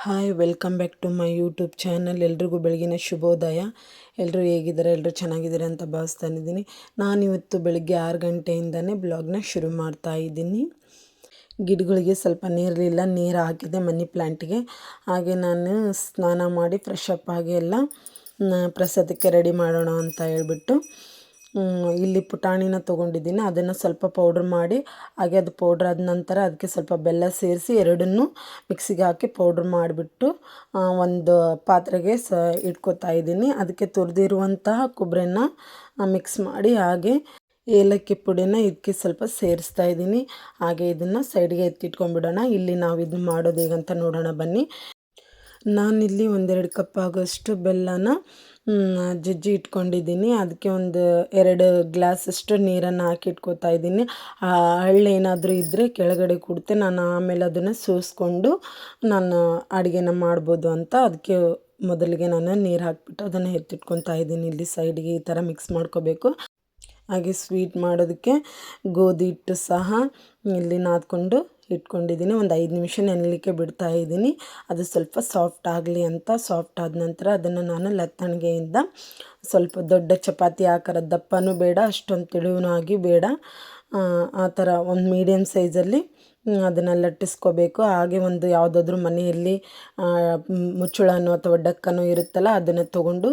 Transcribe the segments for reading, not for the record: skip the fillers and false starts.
Hi welcome back to my YouTube channel. ಎಲ್ರಿಗೂ ಬೆಳಗಿನ ಶುಭೋದಯ. ಎಲ್ಲರೂ ಹೇಗಿದ್ದಾರೆ? ಎಲ್ಲರೂ ಚೆನ್ನಾಗಿದ್ದಾರೆ ಅಂತ ಭಾವಿಸ್ತಾನಿದ್ದೀನಿ. ನಾನಿವತ್ತು ಬೆಳಗ್ಗೆ 6 ಗಂಟೆಯಿಂದನೇ ಬ್ಲಾಗ್ನ ಶುರು ಮಾಡ್ತಾ ಇದ್ದೀನಿ. ಗಿಡಗಳಿಗೆ ಸ್ವಲ್ಪ ನೀರಿರಲಿಲ್ಲ, ನೀರು ಹಾಕಿದೆ ಮನಿ ಪ್ಲ್ಯಾಂಟಿಗೆ. ಹಾಗೆ ನಾನು ಸ್ನಾನ ಮಾಡಿ ಫ್ರೆಶ್ ಅಪ್ ಆಗಿ ಎಲ್ಲ ಪ್ರಸಾದಕ್ಕೆ ರೆಡಿ ಮಾಡೋಣ ಅಂತ ಹೇಳ್ಬಿಟ್ಟು ಇಲ್ಲಿ ಪುಟಾಣಿನ ತೊಗೊಂಡಿದ್ದೀನಿ. ಅದನ್ನು ಸ್ವಲ್ಪ ಪೌಡ್ರ್ ಮಾಡಿ, ಹಾಗೆ ಅದು ಪೌಡ್ರ್ ಆದ ನಂತರ ಅದಕ್ಕೆ ಸ್ವಲ್ಪ ಬೆಲ್ಲ ಸೇರಿಸಿ ಎರಡನ್ನೂ ಮಿಕ್ಸಿಗೆ ಹಾಕಿ ಪೌಡ್ರ್ ಮಾಡಿಬಿಟ್ಟು ಒಂದು ಪಾತ್ರೆಗೆ ಇಟ್ಕೊತಾ ಇದ್ದೀನಿ. ಅದಕ್ಕೆ ತುರಿದಿರುವಂತಹ ಕೊಬ್ಬರಿನ ಮಿಕ್ಸ್ ಮಾಡಿ, ಹಾಗೆ ಏಲಕ್ಕಿ ಪುಡಿನ ಇದಕ್ಕೆ ಸ್ವಲ್ಪ ಸೇರಿಸ್ತಾ ಇದ್ದೀನಿ. ಹಾಗೆ ಇದನ್ನು ಸೈಡ್ಗೆ ಎತ್ತಿಟ್ಕೊಂಡ್ಬಿಡೋಣ. ಇಲ್ಲಿ ನಾವು ಇದನ್ನು ಮಾಡೋದು ಹೇಗಂತ ನೋಡೋಣ ಬನ್ನಿ. ನಾನಿಲ್ಲಿ 1-2 ಕಪ್ ಆಗೋಷ್ಟು ಬೆಲ್ಲನ ಜಜ್ಜಿ ಇಟ್ಕೊಂಡಿದ್ದೀನಿ. ಅದಕ್ಕೆ ಒಂದು 2 ಗ್ಲಾಸಷ್ಟು ನೀರನ್ನು ಹಾಕಿ ಇಟ್ಕೊತಾ ಇದ್ದೀನಿ. ಹಳ್ಳೇನಾದರೂ ಇದ್ದರೆ ಕೆಳಗಡೆ ಕೊಡುತ್ತೆ, ನಾನು ಆಮೇಲೆ ಅದನ್ನು ಸೋಸ್ಕೊಂಡು ನಾನು ಅಡುಗೆನ ಮಾಡ್ಬೋದು ಅಂತ. ಅದಕ್ಕೆ ಮೊದಲಿಗೆ ನಾನು ನೀರು ಹಾಕಿಬಿಟ್ಟು ಅದನ್ನು ಎತ್ತಿಟ್ಕೊತಾ ಇದ್ದೀನಿ. ಇಲ್ಲಿ ಸೈಡ್ಗೆ ಈ ಥರ ಮಿಕ್ಸ್ ಮಾಡ್ಕೋಬೇಕು. ಹಾಗೆ ಸ್ವೀಟ್ ಮಾಡೋದಕ್ಕೆ ಗೋಧಿ ಹಿಟ್ಟು ಸಹ ಇಲ್ಲಿ ನಾದ್ಕೊಂಡು ಇಟ್ಕೊಂಡಿದ್ದೀನಿ. ಒಂದು 5 ನಿಮಿಷ ನೆನಲಿಕ್ಕೆ ಬಿಡ್ತಾ ಇದ್ದೀನಿ, ಅದು ಸ್ವಲ್ಪ ಸಾಫ್ಟ್ ಆಗಲಿ ಅಂತ. ಸಾಫ್ಟ್ ಆದ ನಂತರ ಅದನ್ನು ನಾನು ಲತ್ತಣಿಗೆಯಿಂದ ಸ್ವಲ್ಪ ದೊಡ್ಡ ಚಪಾತಿ ಆಕಾರದ ದಪ್ಪನೂ ಬೇಡ, ಅಷ್ಟೊಂದು ತೆಳುವೂ ಆಗಿ ಬೇಡ, ಆ ಥರ ಒಂದು ಮೀಡಿಯಮ್ ಸೈಜಲ್ಲಿ ಅದನ್ನು ಲಟ್ಟಿಸ್ಕೋಬೇಕು. ಹಾಗೆ ಒಂದು ಯಾವುದಾದ್ರೂ ಮನೆಯಲ್ಲಿ ಮುಚ್ಚಳನೋ ಅಥವಾ ಡಕ್ಕನೋ ಇರುತ್ತಲ್ಲ, ಅದನ್ನು ತೊಗೊಂಡು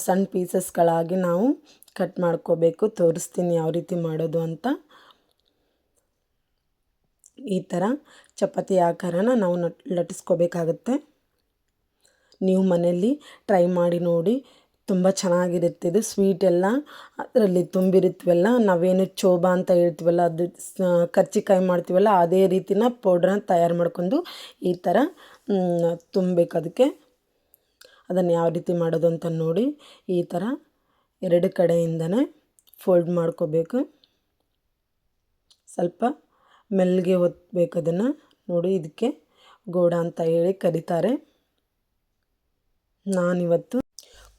ಸಣ್ಣ ಪೀಸಸ್ಗಳಾಗಿ ನಾವು ಕಟ್ ಮಾಡ್ಕೋಬೇಕು. ತೋರಿಸ್ತೀನಿ ಯಾವ ರೀತಿ ಮಾಡೋದು ಅಂತ. ಈ ಥರ ಚಪಾತಿ ಆಕಾರನ ನಾವು ಲಟ್ಟಿಸ್ಕೋಬೇಕಾಗತ್ತೆ. ನೀವು ಮನೆಯಲ್ಲಿ ಟ್ರೈ ಮಾಡಿ ನೋಡಿ, ತುಂಬ ಚೆನ್ನಾಗಿರುತ್ತೆ. ಇದು ಸ್ವೀಟ್ ಎಲ್ಲ ಅದರಲ್ಲಿ ತುಂಬಿರುತ್ತವಲ್ಲ, ನಾವೇನು ಚೋಬ ಅಂತ ಹೇಳ್ತೀವಲ್ಲ, ಅದು ಕರ್ಜಿಕಾಯಿ ಮಾಡ್ತೀವಲ್ಲ, ಅದೇ ರೀತಿನ ಪೌಡ್ರನ್ನ ತಯಾರು ಮಾಡ್ಕೊಂಡು ಈ ಥರ ತುಂಬಬೇಕು. ಅದಕ್ಕೆ ಅದನ್ನು ಯಾವ ರೀತಿ ಮಾಡೋದು ಅಂತ ನೋಡಿ. ಈ ಥರ 2 ಕಡೆಯಿಂದನೇ ಫೋಲ್ಡ್ ಮಾಡ್ಕೋಬೇಕು. ಸ್ವಲ್ಪ ಮೆಲ್ಲಗೆ ಒತ್ತಬೇಕು ಅದನ್ನು. ನೋಡಿ, ಇದಕ್ಕೆ ಗೋಡ ಅಂತ ಹೇಳಿ ಕರೀತಾರೆ. ನಾನಿವತ್ತು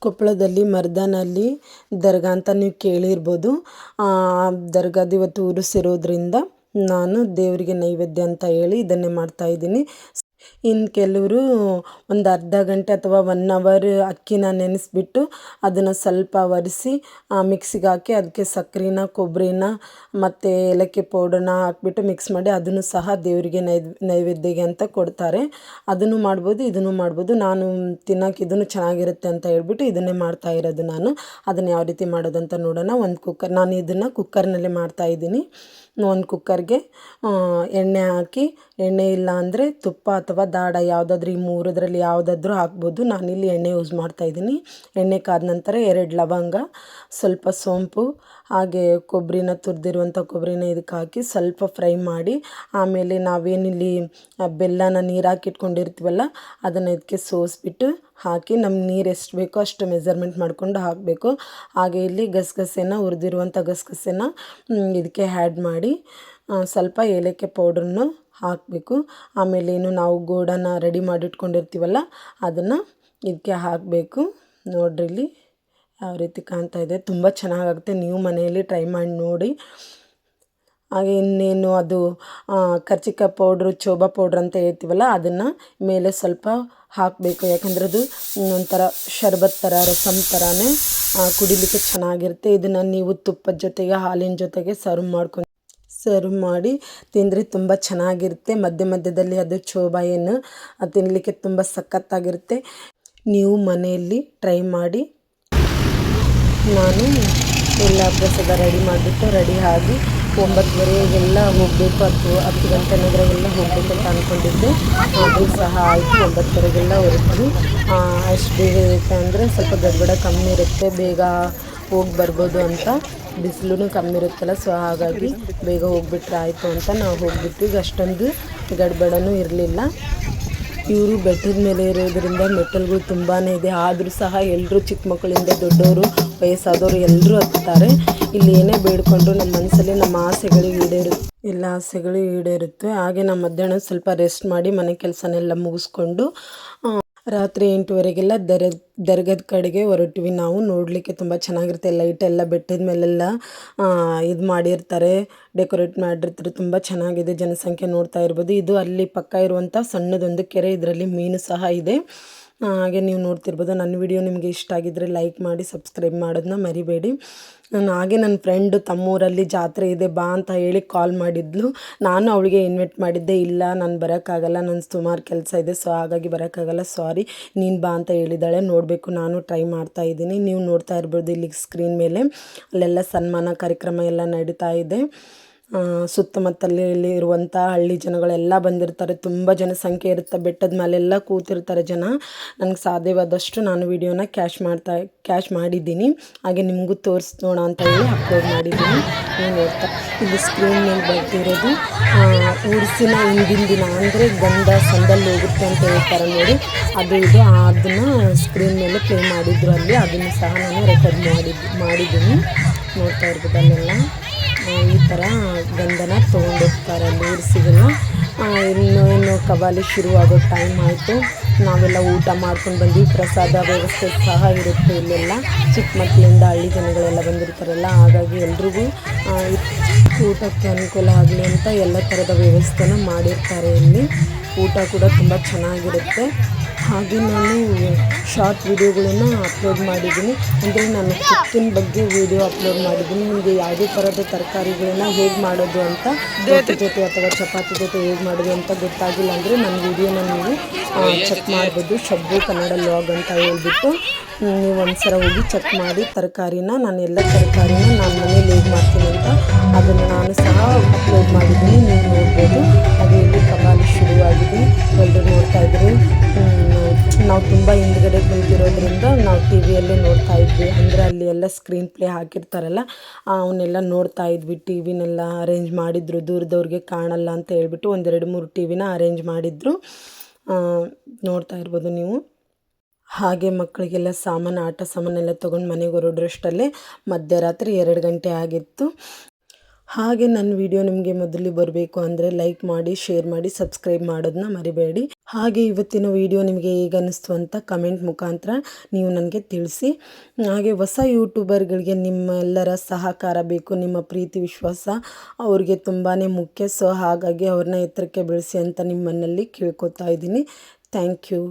ಕೊಪ್ಪಳದಲ್ಲಿ ಮರ್ದಾನಲ್ಲಿ ದರ್ಗಾ ಅಂತ ನೀವು ಕೇಳಿರ್ಬೋದು. ದರ್ಗಾದ ಇವತ್ತು ಉರುಸಿರೋದ್ರಿಂದ ನಾನು ದೇವರಿಗೆ ನೈವೇದ್ಯ ಅಂತ ಹೇಳಿ ಇದನ್ನೇ ಮಾಡ್ತಾಯಿದ್ದೀನಿ. ಇನ್ನು ಕೆಲವರು ಒಂದು ಅರ್ಧ ಗಂಟೆ ಅಥವಾ 1 ಅವರ್ ಅಕ್ಕಿನ ನೆನೆಸ್ಬಿಟ್ಟು ಅದನ್ನು ಸ್ವಲ್ಪ ಒರೆಸಿ ಮಿಕ್ಸಿಗೆ ಹಾಕಿ ಅದಕ್ಕೆ ಸಕ್ಕರೆನ, ಕೊಬ್ಬರಿನ ಮತ್ತು ಏಲಕ್ಕಿ ಪೌಡರ್ನ ಹಾಕ್ಬಿಟ್ಟು ಮಿಕ್ಸ್ ಮಾಡಿ ಅದನ್ನು ಸಹ ದೇವರಿಗೆ ನೈವೇದ್ಯಗೆ ಅಂತ ಕೊಡ್ತಾರೆ. ಅದನ್ನು ಮಾಡ್ಬೋದು, ಇದನ್ನು ಮಾಡ್ಬೋದು. ನಾನು ತಿನ್ನೋಕೆ ಇದನ್ನು ಚೆನ್ನಾಗಿರುತ್ತೆ ಅಂತ ಹೇಳ್ಬಿಟ್ಟು ಇದನ್ನೇ ಮಾಡ್ತಾ ಇರೋದು ನಾನು. ಅದನ್ನು ಯಾವ ರೀತಿ ಮಾಡೋದಂತ ನೋಡೋಣ. ಒಂದು ಕುಕ್ಕರ್, ನಾನು ಇದನ್ನು ಕುಕ್ಕರ್ನಲ್ಲೇ ಮಾಡ್ತಾಯಿದ್ದೀನಿ. ಒಂದು ಕುಕ್ಕರ್ಗೆ ಎಣ್ಣೆ ಹಾಕಿ, ಎಣ್ಣೆ ಇಲ್ಲ ಅಂದರೆ ತುಪ್ಪ ಅಥವಾ ದಾಡ ಯಾವುದಾದ್ರೂ ಈ 3 ಯಾವುದಾದ್ರೂ ಹಾಕ್ಬೋದು. ನಾನಿಲ್ಲಿ ಎಣ್ಣೆ ಯೂಸ್ ಮಾಡ್ತಾಯಿದ್ದೀನಿ. ಎಣ್ಣೆ ಕಾದ ನಂತರ 2 ಲವಂಗ, ಸ್ವಲ್ಪ ಸೋಂಪು, ಹಾಗೆ ಕೊಬ್ಬರಿನ ತುರಿದಿರುವಂಥ ಕೊಬ್ಬರಿನ ಇದಕ್ಕೆ ಹಾಕಿ ಸ್ವಲ್ಪ ಫ್ರೈ ಮಾಡಿ, ಆಮೇಲೆ ನಾವೇನಿಲ್ಲಿ ಬೆಲ್ಲನ ನೀರು ಹಾಕಿಟ್ಕೊಂಡಿರ್ತೀವಲ್ಲ ಅದನ್ನು ಇದಕ್ಕೆ ಸೋಸಿಬಿಟ್ಟು ಹಾಕಿ, ನಮ್ಗೆ ನೀರು ಎಷ್ಟು ಬೇಕೋ ಅಷ್ಟು ಮೆಜರ್ಮೆಂಟ್ ಮಾಡಿಕೊಂಡು ಹಾಕಬೇಕು. ಹಾಗೆ ಇಲ್ಲಿ ಗಸಗಸೆನ, ಹುರಿದಿರುವಂಥ ಗಸಗಸೆನ ಇದಕ್ಕೆ ಆ್ಯಡ್ ಮಾಡಿ ಸ್ವಲ್ಪ ಏಲಕ್ಕಿ ಪೌಡ್ರನ್ನು ಹಾಕಬೇಕು. ಆಮೇಲೆ ಏನು ನಾವು ಗೋಡನ ರೆಡಿ ಮಾಡಿಟ್ಕೊಂಡಿರ್ತೀವಲ್ಲ ಅದನ್ನು ಇದಕ್ಕೆ ಹಾಕಬೇಕು. ನೋಡ್ರಿ ಇಲ್ಲಿ ಯಾವ ರೀತಿ ಕಾಣ್ತಾ ಇದೆ, ತುಂಬ ಚೆನ್ನಾಗಾಗುತ್ತೆ. ನೀವು ಮನೆಯಲ್ಲಿ ಟ್ರೈ ಮಾಡಿ ನೋಡಿ. ಹಾಗೆ ಇನ್ನೇನು ಅದು ಕರ್ಜಿಕಾಯಿ ಪೌಡ್ರು, ಚೋಬಾ ಪೌಡ್ರ್ ಅಂತ ಹೇಳ್ತೀವಲ್ಲ, ಅದನ್ನು ಮೇಲೆ ಸ್ವಲ್ಪ ಹಾಕಬೇಕು. ಯಾಕಂದರೆ ಅದು ಒಂಥರ ಶರ್ಬತ್ ಥರ, ರಸಮ್ ಥರನೇ ಕುಡಿಲಿಕ್ಕೆ ಚೆನ್ನಾಗಿರುತ್ತೆ. ಇದನ್ನು ನೀವು ತುಪ್ಪದ ಜೊತೆಗೆ, ಹಾಲಿನ ಜೊತೆಗೆ ಸರ್ವ್ ಮಾಡಿ ತಿಂದರೆ ತುಂಬ ಚೆನ್ನಾಗಿರುತ್ತೆ. ಮಧ್ಯದಲ್ಲಿ ಅದು ಚೋಬಾ ಏನು ತಿನ್ನಲಿಕ್ಕೆ ತುಂಬ ಸಖತ್ತಾಗಿರುತ್ತೆ. ನೀವು ಮನೆಯಲ್ಲಿ ಟ್ರೈ ಮಾಡಿ. ನಾನು ಎಲ್ಲ ಪ್ರಸಾದ ರೆಡಿ ಮಾಡಿಬಿಟ್ಟು ರೆಡಿ ಆಗಿ 9:30 ಹೋಗಬೇಕು, 10 ಗಂಟೆ ನಗರಗೆಲ್ಲ ಹೋಗಬೇಕು ಅಂತ ಅಂದ್ಕೊಂಡಿದ್ದೆ. ಅದು ಸಹ ಆಯಿತು. 9:30 ಹೊರಟ್ವಿ. ಅಷ್ಟು ಬೇಗ ಇರುತ್ತೆ ಅಂದರೆ ಸ್ವಲ್ಪ ಗಡ್ಬಡ ಕಮ್ಮಿ ಇರುತ್ತೆ, ಬೇಗ ಹೋಗಿ ಬರ್ಬೋದು ಅಂತ. ಬಿಸಿಲು ಕಮ್ಮಿ ಇರುತ್ತಲ್ಲ, ಸೊ ಹಾಗಾಗಿ ಬೇಗ ಹೋಗಿಬಿಟ್ರೆ ಆಯಿತು ಅಂತ ನಾವು ಹೋಗಿಬಿಟ್ವಿ. ಈಗ ಅಷ್ಟೊಂದು ಗಡ್ಬಡನೂ ಇರಲಿಲ್ಲ. ಇವರು ಬೆಟ್ಟದ ಮೇಲೆ ಇರೋದರಿಂದ ಮೆಟ್ಟಲುಗಳು ತುಂಬಾ ಇದೆ. ಆದರೂ ಸಹ ಎಲ್ಲರೂ, ಚಿಕ್ಕ ಮಕ್ಕಳಿಂದ ದೊಡ್ಡವರು, ವಯಸ್ಸಾದವರು ಎಲ್ಲರೂ ಹತ್ತಾರೆ. ಇಲ್ಲಿ ಏನೇ ಬೇಡಿಕೊಂಡ್ರು ನಮ್ಮ ಮನಸ್ಸಲ್ಲಿ ನಮ್ಮ ಆಸೆಗಳು ಎಲ್ಲ ಆಸೆಗಳು ಈಡೇರುತ್ತೆ. ಹಾಗೆ ನಾವು ಮಧ್ಯಾಹ್ನ ಸ್ವಲ್ಪ ರೆಸ್ಟ್ ಮಾಡಿ ಮನೆ ಕೆಲಸನೆಲ್ಲ ಮುಗಿಸ್ಕೊಂಡು ರಾತ್ರಿ 8:30ಗೆಲ್ಲ ದರ್ಗದ ಕಡೆಗೆ ಹೊರಟ್ವಿ ನಾವು. ನೋಡಲಿಕ್ಕೆ ತುಂಬ ಚೆನ್ನಾಗಿರುತ್ತೆ. ಲೈಟ್ ಎಲ್ಲ ಬೆಟ್ಟದ ಮೇಲೆಲ್ಲ ಇದು ಮಾಡಿರ್ತಾರೆ, ಡೆಕೋರೇಟ್ ಮಾಡಿರ್ತಾರೆ. ತುಂಬ ಚೆನ್ನಾಗಿದೆ. ಜನಸಂಖ್ಯೆ ನೋಡ್ತಾ ಇರ್ಬೋದು. ಇದು ಅಲ್ಲಿ ಪಕ್ಕ ಇರುವಂಥ ಸಣ್ಣದೊಂದು ಕೆರೆ. ಇದರಲ್ಲಿ ಮೀನು ಸಹ ಇದೆ. ಹಾಗೆ ನೀವು ನೋಡ್ತಿರ್ಬೋದು. ನನ್ನ ವಿಡಿಯೋ ನಿಮಗೆ ಇಷ್ಟ ಆಗಿದ್ದರೆ ಲೈಕ್ ಮಾಡಿ, ಸಬ್ಸ್ಕ್ರೈಬ್ ಮಾಡೋದನ್ನ ಮರಿಬೇಡಿ. ಹಾಗೆ ನನ್ನ ಫ್ರೆಂಡ್ ತಮ್ಮೂರಲ್ಲಿ ಜಾತ್ರೆ ಇದೆ ಬಾ ಅಂತ ಹೇಳಿ ಕಾಲ್ ಮಾಡಿದ್ಲು. ನಾನು ಅವಳಿಗೆ ಇನ್ವೈಟ್ ಮಾಡಿದ್ದೆ. ಇಲ್ಲ ನಾನು ಬರೋಕ್ಕಾಗಲ್ಲ, ನನ್ನ ಸುಮಾರು ಕೆಲಸ ಇದೆ, ಸೊ ಹಾಗಾಗಿ ಬರೋಕ್ಕಾಗಲ್ಲ, ಸಾರಿ, ನೀನು ಬಾ ಅಂತ ಹೇಳಿದ್ದಾಳೆ. ನೋಡಬೇಕು, ನಾನು ಟ್ರೈ ಮಾಡ್ತಾ ಇದ್ದೀನಿ. ನೀವು ನೋಡ್ತಾ ಇರ್ಬೋದು ಇಲ್ಲಿ ಸ್ಕ್ರೀನ್ ಮೇಲೆ ಅಲ್ಲೆಲ್ಲ ಸನ್ಮಾನ ಕಾರ್ಯಕ್ರಮ ಎಲ್ಲ ನಡೀತಾ ಇದೆ. ಸುತ್ತಮುತ್ತಲಲ್ಲಿ ಇರುವಂಥ ಹಳ್ಳಿ ಜನಗಳೆಲ್ಲ ಬಂದಿರ್ತಾರೆ. ತುಂಬ ಜನಸಂಖ್ಯೆ ಇರುತ್ತೆ. ಬೆಟ್ಟದ ಮೇಲೆಲ್ಲ ಕೂತಿರ್ತಾರೆ ಜನ. ನನಗೆ ಸಾಧ್ಯವಾದಷ್ಟು ನಾನು ವಿಡಿಯೋನ ಕ್ಯಾಚ್ ಮಾಡಿದ್ದೀನಿ. ಹಾಗೆ ನಿಮಗೂ ತೋರಿಸೋಣ ಅಂತ ಹೇಳಿ ಅಪ್ಲೋಡ್ ಮಾಡಿದ್ದೀನಿ. ನೀವು ನೋಡ್ತಾ ಇಲ್ಲಿ ಸ್ಕ್ರೀನ್ ಮೇಲೆ ಬರ್ತಿರೋದು ಉರ್ಸಿನ ಹಿಂದಿನ ದಿನ, ಅಂದರೆ ಗಂಧ ಸಂದಲ್ಲಿ ಹೋಗುತ್ತೆ ಅಂತ ಹೇಳ್ತಾರೆ ನೋಡಿ, ಅದು ಇದು ಅದನ್ನು ಸ್ಕ್ರೀನ್ ಮೇಲೆ ಪ್ಲೇ ಮಾಡಿದ್ರು ಅಲ್ಲಿ. ಅದನ್ನು ಸಹ ನಾನು ರೆಕಾರ್ಡ್ ಮಾಡಿದ್ದೀನಿ. ನೋಡ್ತಾ ಇರ್ಬೋದು ಅಲ್ಲೆಲ್ಲ ಈ ಥರ ಗಂಧನ ತೊಗೊಂಡೋಗ್ತಾರೆ ಅಲ್ಲಿ ಊರ್ಸಿಗೆಲ್ಲ. ಇನ್ನು ಕವಾಲಿ ಶುರುವಾಗೋ ಟೈಮ್ ಆಯಿತು. ನಾವೆಲ್ಲ ಊಟ ಮಾಡ್ಕೊಂಡು ಬಂದ್ವಿ. ಪ್ರಸಾದ ವ್ಯವಸ್ಥೆ ಸಹ ಇರುತ್ತೆ ಇಲ್ಲೆಲ್ಲ. ಚಿಕ್ಕ ಮಕ್ಕಳಿಂದ ಹಳ್ಳಿ ಜನಗಳೆಲ್ಲ ಬಂದಿರ್ತಾರಲ್ಲ, ಹಾಗಾಗಿ ಎಲ್ರಿಗೂ ಊಟಕ್ಕೆ ಅನುಕೂಲ ಆಗಲಿ ಅಂತ ಎಲ್ಲ ಥರದ ವ್ಯವಸ್ಥೆನ ಮಾಡಿರ್ತಾರೆ ಇಲ್ಲಿ. ಊಟ ಕೂಡ ತುಂಬ ಚೆನ್ನಾಗಿರುತ್ತೆ. ಹಾಗೆ ನಾನು ಶಾರ್ಟ್ ವಿಡಿಯೋಗಳನ್ನು ಅಪ್ಲೋಡ್ ಮಾಡಿದ್ದೀನಿ. ಅಂದರೆ ನಾನು ಕುಕ್ಕಿನ ಬಗ್ಗೆ ವಿಡಿಯೋ ಅಪ್ಲೋಡ್ ಮಾಡಿದ್ದೀನಿ. ನಿಮಗೆ ಯಾವುದೇ ಥರದ ತರಕಾರಿಗಳನ್ನ ಹೇಗೆ ಮಾಡೋದು ಅಂತ, ರೊಟ್ಟಿ ಜೊತೆ ಅಥವಾ ಚಪಾತಿ ಜೊತೆ ಹೇಗೆ ಮಾಡೋದು ಅಂತ ಗೊತ್ತಾಗಿಲ್ಲ ಅಂದರೆ ನನ್ನ ವಿಡಿಯೋನ ನೀವು ಚೆಕ್ ಮಾಡ್ಬೋದು. ಶಬ್ಬು ಕನ್ನಡ ಲಾಗ್ ಅಂತ ಹೇಳ್ಬಿಟ್ಟು ನೀವು ಒಂದ್ಸಲ ಹೋಗಿ ಚೆಕ್ ಮಾಡಿ. ನಾನು ಎಲ್ಲ ತರಕಾರಿನ ನಾನು ಮನೇಲಿ ಹೇಗೆ ಮಾಡ್ತೀನಿ ಅಂತ ಅದನ್ನು ನಾನು ಸಹ ಅಪ್ಲೋಡ್ ಮಾಡಿದ್ದೀನಿ. ನೀವು ನೋಡ್ಬೋದು. ಅದು ಇಲ್ಲಿ ಕಬಾಲಿ ಶುರುವಾಗಿದೆ. ಎಲ್ಲರೂ ನೋಡ್ತಾ ಇದ್ರಿ. ನಾವು ತುಂಬ ಹಿಂದ್ಗಡೆ ಕುಂತಿರೋದ್ರಿಂದ ನಾವು ಟಿ ವಿಯಲ್ಲೇ ನೋಡ್ತಾ ಇದ್ವಿ. ಅಂದರೆ ಅಲ್ಲಿ ಎಲ್ಲ ಸ್ಕ್ರೀನ್ ಪ್ಲೇ ಹಾಕಿರ್ತಾರಲ್ಲ, ಅವನ್ನೆಲ್ಲ ನೋಡ್ತಾ ಇದ್ವಿ. ಟಿ ವಿನೆಲ್ಲ ಅರೇಂಜ್ ಮಾಡಿದ್ರು, ದೂರದವ್ರಿಗೆ ಕಾಣಲ್ಲ ಅಂತ ಹೇಳ್ಬಿಟ್ಟು 1-2-3 ಟಿ ವಿನ ಅರೇಂಜ್ ಮಾಡಿದ್ರು. ನೋಡ್ತಾ ಇರ್ಬೋದು ನೀವು. ಹಾಗೆ ಮಕ್ಕಳಿಗೆಲ್ಲ ಆಟ ಸಾಮಾನೆಲ್ಲ ತೊಗೊಂಡು ಮನೆಗೆ ಹೊರಡ್ರಷ್ಟಲ್ಲೇ ಮಧ್ಯರಾತ್ರಿ 2 ಗಂಟೆ ಆಗಿತ್ತು. ಹಾಗೆ ನನ್ನ ವಿಡಿಯೋ ನಿಮಗೆ ಮೊದಲು ಬರಬೇಕು ಅಂದರೆ ಲೈಕ್ ಮಾಡಿ, ಶೇರ್ ಮಾಡಿ, ಸಬ್ಸ್ಕ್ರೈಬ್ ಮಾಡೋದನ್ನ ಮರಿಬೇಡಿ. ಹಾಗೆ ಇವತ್ತಿನ ವಿಡಿಯೋ ನಿಮಗೆ ಹೇಗೆ ಅನ್ನಿಸ್ತು ಅಂತ ಕಮೆಂಟ್ ಮುಖಾಂತರ ನೀವು ನನಗೆ ತಿಳಿಸಿ. ಹಾಗೆ ಹೊಸ ಯೂಟ್ಯೂಬರ್ಗಳಿಗೆ ನಿಮ್ಮೆಲ್ಲರ ಸಹಕಾರ ಬೇಕು. ನಿಮ್ಮ ಪ್ರೀತಿ ವಿಶ್ವಾಸ ಅವ್ರಿಗೆ ತುಂಬಾ ಮುಖ್ಯ. ಸೊ ಹಾಗಾಗಿ ಅವ್ರನ್ನ ಎತ್ತರಕ್ಕೆ ಬೆಳೆಸಿ ಅಂತ ನಿಮ್ಮನ್ನಲ್ಲಿ ಕೇಳ್ಕೊತಾ ಇದ್ದೀನಿ. Thank you.